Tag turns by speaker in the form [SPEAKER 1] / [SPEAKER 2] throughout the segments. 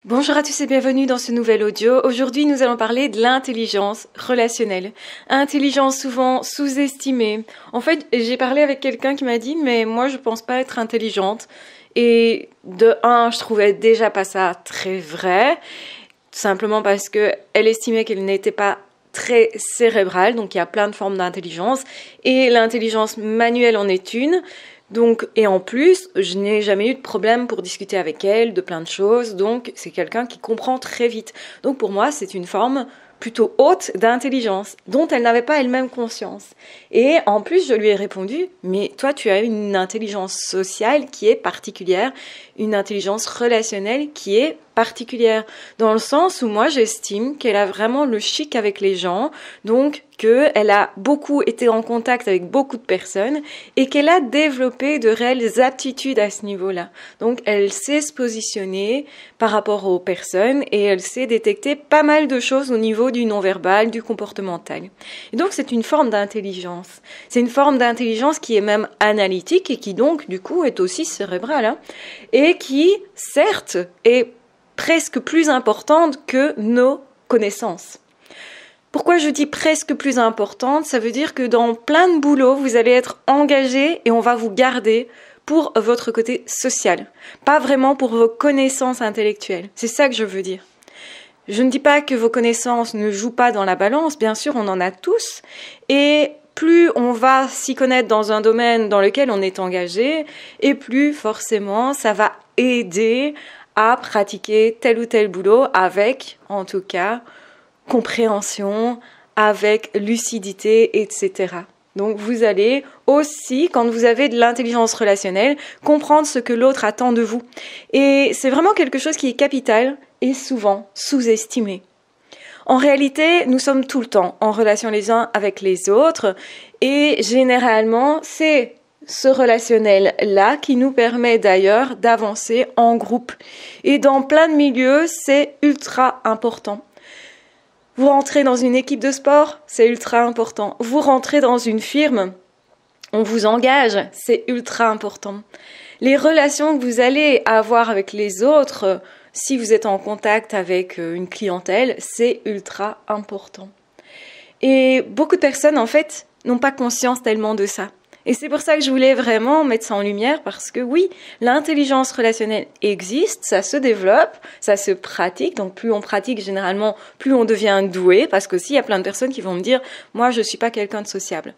[SPEAKER 1] Bonjour à tous et bienvenue dans ce nouvel audio. Aujourd'hui, nous allons parler de l'intelligence relationnelle. Intelligence souvent sous-estimée. En fait, j'ai parlé avec quelqu'un qui m'a dit « mais moi, je pense pas être intelligente ». Et de un, je trouvais déjà pas ça très vrai, simplement parce que elle estimait qu'elle n'était pas très cérébrale, donc il y a plein de formes d'intelligence, et l'intelligence manuelle en est une. Donc, et en plus, je n'ai jamais eu de problème pour discuter avec elle de plein de choses, donc c'est quelqu'un qui comprend très vite. Donc pour moi, c'est une forme plutôt haute d'intelligence, dont elle n'avait pas elle-même conscience. Et en plus, je lui ai répondu, mais toi, tu as une intelligence sociale qui est particulière, une intelligence relationnelle qui est particulière, dans le sens où moi, j'estime qu'elle a vraiment le chic avec les gens, donc qu'elle a beaucoup été en contact avec beaucoup de personnes et qu'elle a développé de réelles aptitudes à ce niveau-là. Donc, elle sait se positionner par rapport aux personnes et elle sait détecter pas mal de choses au niveau du non-verbal, du comportemental. Et donc, c'est une forme d'intelligence. C'est une forme d'intelligence qui est même analytique et qui donc, du coup, est aussi cérébrale, hein, et qui, certes, est presque plus importante que nos connaissances. Pourquoi je dis presque plus importante? Ça veut dire que dans plein de boulots, vous allez être engagé et on va vous garder pour votre côté social, pas vraiment pour vos connaissances intellectuelles. C'est ça que je veux dire. Je ne dis pas que vos connaissances ne jouent pas dans la balance, bien sûr, on en a tous, et plus on va s'y connaître dans un domaine dans lequel on est engagé, et plus forcément ça va aider à pratiquer tel ou tel boulot avec, en tout cas, compréhension, avec lucidité, etc. Donc vous allez aussi, quand vous avez de l'intelligence relationnelle, comprendre ce que l'autre attend de vous. Et c'est vraiment quelque chose qui est capital et souvent sous-estimé. En réalité, nous sommes tout le temps en relation les uns avec les autres et généralement, c'est ce relationnel-là qui nous permet d'ailleurs d'avancer en groupe. Et dans plein de milieux, c'est ultra important. Vous rentrez dans une équipe de sport, c'est ultra important. Vous rentrez dans une firme, on vous engage, c'est ultra important. Les relations que vous allez avoir avec les autres, si vous êtes en contact avec une clientèle, c'est ultra important. Et beaucoup de personnes, en fait, n'ont pas conscience tellement de ça. Et c'est pour ça que je voulais vraiment mettre ça en lumière parce que oui, l'intelligence relationnelle existe, ça se développe, ça se pratique. Donc plus on pratique généralement, plus on devient doué parce qu'aussi il y a plein de personnes qui vont me dire « moi je suis pas quelqu'un de sociable ».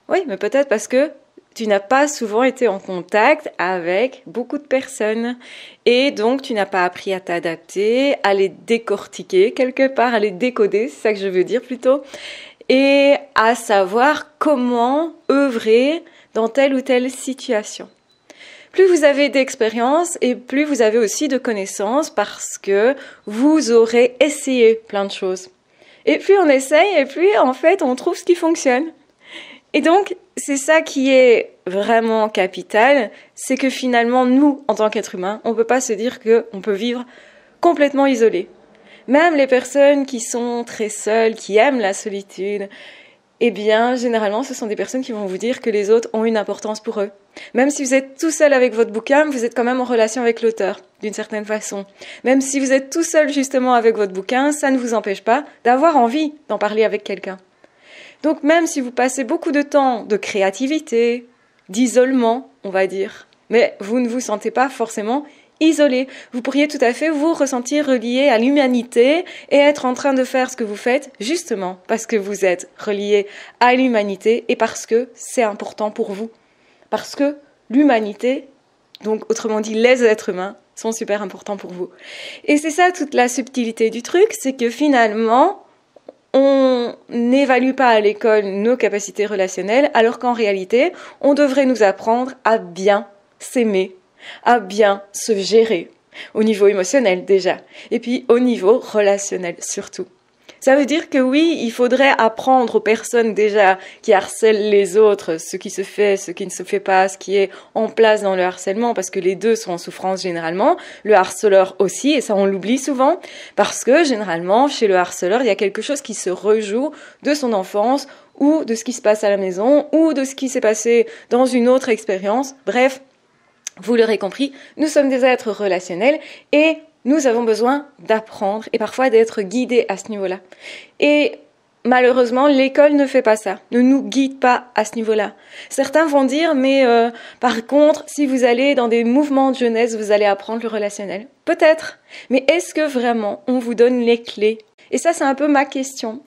[SPEAKER 1] Oui, mais peut-être parce que tu n'as pas souvent été en contact avec beaucoup de personnes et donc tu n'as pas appris à t'adapter, à les décortiquer quelque part, à les décoder, c'est ça que je veux dire plutôt, et à savoir comment œuvrer dans telle ou telle situation. Plus vous avez d'expérience et plus vous avez aussi de connaissances parce que vous aurez essayé plein de choses. Et plus on essaye et plus en fait on trouve ce qui fonctionne. Et donc c'est ça qui est vraiment capital, c'est que finalement nous en tant qu'êtres humains, on ne peut pas se dire qu'on peut vivre complètement isolé. Même les personnes qui sont très seules, qui aiment la solitude, eh bien, généralement, ce sont des personnes qui vont vous dire que les autres ont une importance pour eux. Même si vous êtes tout seul avec votre bouquin, vous êtes quand même en relation avec l'auteur, d'une certaine façon. Même si vous êtes tout seul justement avec votre bouquin, ça ne vous empêche pas d'avoir envie d'en parler avec quelqu'un. Donc même si vous passez beaucoup de temps de créativité, d'isolement, on va dire, mais vous ne vous sentez pas forcément isolé. Vous pourriez tout à fait vous ressentir relié à l'humanité et être en train de faire ce que vous faites justement parce que vous êtes relié à l'humanité et parce que c'est important pour vous. Parce que l'humanité, donc autrement dit les êtres humains, sont super importants pour vous. Et c'est ça toute la subtilité du truc, c'est que finalement, on n'évalue pas à l'école nos capacités relationnelles alors qu'en réalité, on devrait nous apprendre à bien s'aimer, à bien se gérer, au niveau émotionnel déjà, et puis au niveau relationnel surtout. Ça veut dire que oui, il faudrait apprendre aux personnes déjà qui harcèlent les autres, ce qui se fait, ce qui ne se fait pas, ce qui est en place dans le harcèlement, parce que les deux sont en souffrance généralement, le harceleur aussi, et ça on l'oublie souvent, parce que généralement chez le harceleur, il y a quelque chose qui se rejoue de son enfance, ou de ce qui se passe à la maison, ou de ce qui s'est passé dans une autre expérience, bref. Vous l'aurez compris, nous sommes des êtres relationnels et nous avons besoin d'apprendre et parfois d'être guidés à ce niveau-là. Et malheureusement, l'école ne fait pas ça, ne nous guide pas à ce niveau-là. Certains vont dire, mais par contre, si vous allez dans des mouvements de jeunesse, vous allez apprendre le relationnel. Peut-être, mais est-ce que vraiment on vous donne les clés? Et ça, c'est un peu ma question.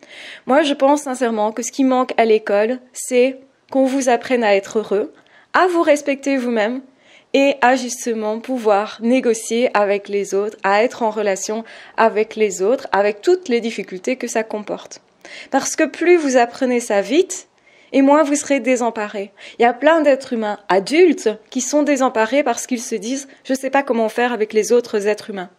[SPEAKER 1] Moi, je pense sincèrement que ce qui manque à l'école, c'est qu'on vous apprenne à être heureux, à vous respecter vous-même et à justement pouvoir négocier avec les autres, à être en relation avec les autres, avec toutes les difficultés que ça comporte. Parce que plus vous apprenez ça vite, et moins vous serez désemparés. Il y a plein d'êtres humains adultes qui sont désemparés parce qu'ils se disent « je ne sais pas comment faire avec les autres êtres humains ».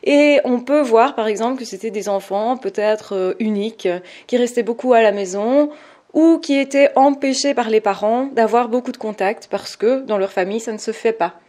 [SPEAKER 1] Et on peut voir par exemple que c'était des enfants peut-être uniques, qui restaient beaucoup à la maison ou qui étaient empêchés par les parents d'avoir beaucoup de contacts parce que dans leur famille ça ne se fait pas.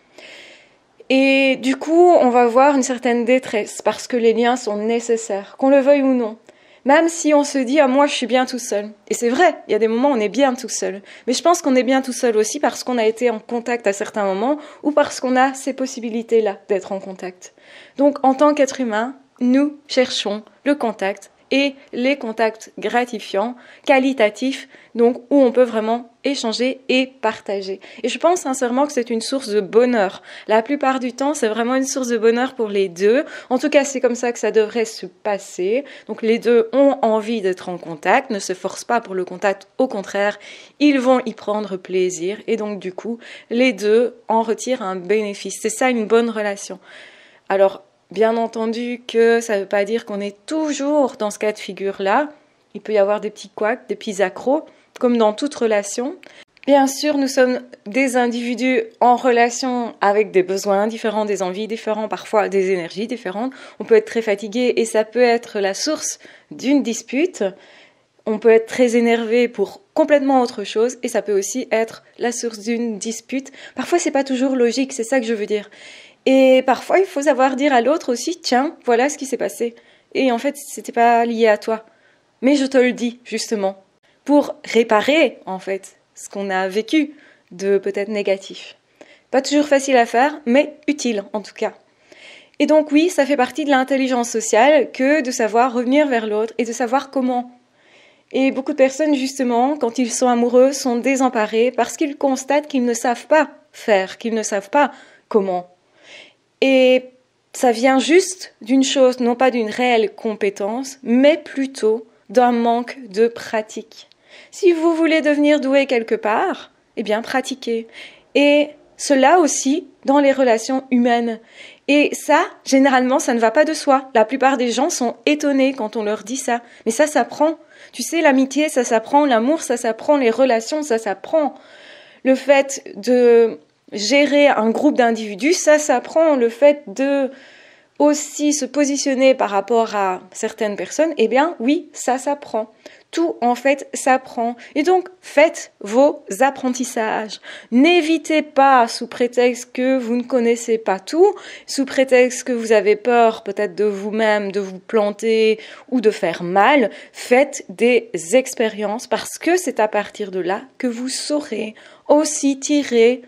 [SPEAKER 1] Et du coup on va voir une certaine détresse parce que les liens sont nécessaires, qu'on le veuille ou non. Même si on se dit « ah moi je suis bien tout seul ». Et c'est vrai, il y a des moments où on est bien tout seul. Mais je pense qu'on est bien tout seul aussi parce qu'on a été en contact à certains moments ou parce qu'on a ces possibilités-là d'être en contact. Donc en tant qu'être humain, nous cherchons le contact et les contacts gratifiants, qualitatifs, donc où on peut vraiment échanger et partager. Et je pense sincèrement que c'est une source de bonheur. La plupart du temps, c'est vraiment une source de bonheur pour les deux. En tout cas, c'est comme ça que ça devrait se passer. Donc les deux ont envie d'être en contact, ne se forcent pas pour le contact, au contraire, ils vont y prendre plaisir. Et donc du coup, les deux en retirent un bénéfice. C'est ça une bonne relation. Alors, bien entendu que ça ne veut pas dire qu'on est toujours dans ce cas de figure-là. Il peut y avoir des petits couacs, des petits accros, comme dans toute relation. Bien sûr, nous sommes des individus en relation avec des besoins différents, des envies différentes, parfois des énergies différentes. On peut être très fatigué et ça peut être la source d'une dispute. On peut être très énervé pour complètement autre chose et ça peut aussi être la source d'une dispute. Parfois, c'est pas toujours logique, c'est ça que je veux dire. Et parfois, il faut savoir dire à l'autre aussi, tiens, voilà ce qui s'est passé. Et en fait, c'était pas lié à toi. Mais je te le dis, justement, pour réparer, en fait, ce qu'on a vécu de peut-être négatif. Pas toujours facile à faire, mais utile, en tout cas. Et donc oui, ça fait partie de l'intelligence sociale que de savoir revenir vers l'autre et de savoir comment. Et beaucoup de personnes, justement, quand ils sont amoureux, sont désemparés parce qu'ils constatent qu'ils ne savent pas faire, qu'ils ne savent pas comment. Et ça vient juste d'une chose, non pas d'une réelle compétence, mais plutôt d'un manque de pratique. Si vous voulez devenir doué quelque part, eh bien pratiquez. Et cela aussi dans les relations humaines. Et ça, généralement, ça ne va pas de soi. La plupart des gens sont étonnés quand on leur dit ça. Mais ça s'apprend. Tu sais, l'amitié, ça s'apprend. L'amour, ça s'apprend. Les relations, ça s'apprend. Le fait de gérer un groupe d'individus, ça s'apprend. Le fait de aussi se positionner par rapport à certaines personnes, eh bien oui, ça s'apprend. Tout en fait s'apprend. Et donc faites vos apprentissages. N'évitez pas sous prétexte que vous ne connaissez pas tout, sous prétexte que vous avez peur peut-être de vous-même, de vous planter ou de faire mal. Faites des expériences parce que c'est à partir de là que vous saurez aussi tirer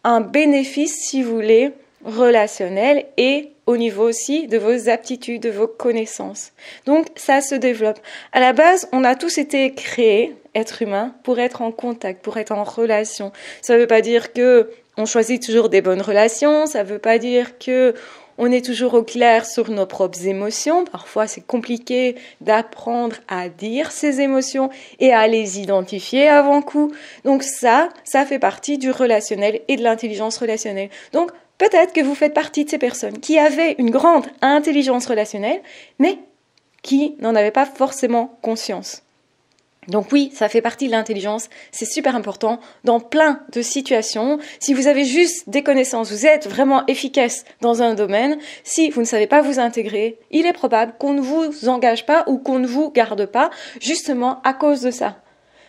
[SPEAKER 1] un bénéfice, si vous voulez, relationnel et au niveau aussi de vos aptitudes, de vos connaissances. Donc ça se développe. À la base, on a tous été créés, êtres humains, pour être en contact, pour être en relation. Ça ne veut pas dire que on choisit toujours des bonnes relations, ça ne veut pas dire que on est toujours au clair sur nos propres émotions. Parfois, c'est compliqué d'apprendre à dire ses émotions et à les identifier avant coup. Donc ça fait partie du relationnel et de l'intelligence relationnelle. Donc, peut-être que vous faites partie de ces personnes qui avaient une grande intelligence relationnelle, mais qui n'en avaient pas forcément conscience. Donc oui, ça fait partie de l'intelligence, c'est super important dans plein de situations. Si vous avez juste des connaissances, vous êtes vraiment efficace dans un domaine, si vous ne savez pas vous intégrer, il est probable qu'on ne vous engage pas ou qu'on ne vous garde pas, justement à cause de ça.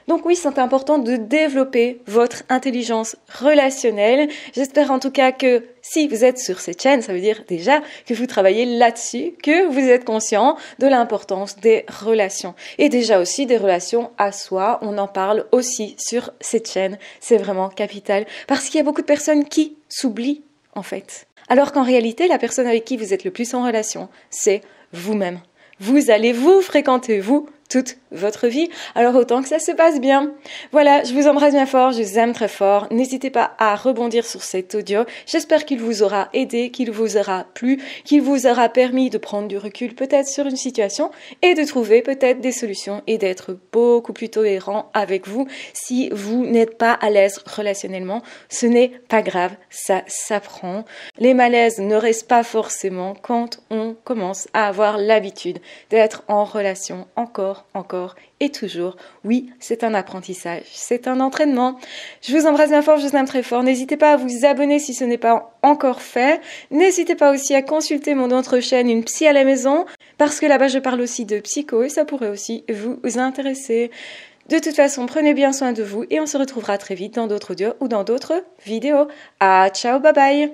[SPEAKER 1] Donc oui, c'est important de développer votre intelligence relationnelle. J'espère en tout cas que si vous êtes sur cette chaîne, ça veut dire déjà que vous travaillez là-dessus, que vous êtes conscient de l'importance des relations. Et déjà aussi des relations à soi, on en parle aussi sur cette chaîne. C'est vraiment capital parce qu'il y a beaucoup de personnes qui s'oublient en fait. Alors qu'en réalité, la personne avec qui vous êtes le plus en relation, c'est vous-même. Vous allez vous fréquenter, vous, toute votre vie, alors autant que ça se passe bien. Voilà, je vous embrasse bien fort, je vous aime très fort. N'hésitez pas à rebondir sur cet audio. J'espère qu'il vous aura aidé, qu'il vous aura plu, qu'il vous aura permis de prendre du recul peut-être sur une situation et de trouver peut-être des solutions et d'être beaucoup plus tolérant avec vous. Si vous n'êtes pas à l'aise relationnellement, ce n'est pas grave, ça s'apprend. Les malaises ne restent pas forcément quand on commence à avoir l'habitude d'être en relation encore et toujours. Oui, c'est un apprentissage, c'est un entraînement. Je vous embrasse bien fort, je vous aime très fort. N'hésitez pas à vous abonner si ce n'est pas encore fait. N'hésitez pas aussi à consulter mon autre chaîne, Une psy à la maison, parce que là-bas je parle aussi de psycho et ça pourrait aussi vous intéresser. De toute façon, prenez bien soin de vous et on se retrouvera très vite dans d'autres audios ou dans d'autres vidéos. Ah, ciao, bye bye!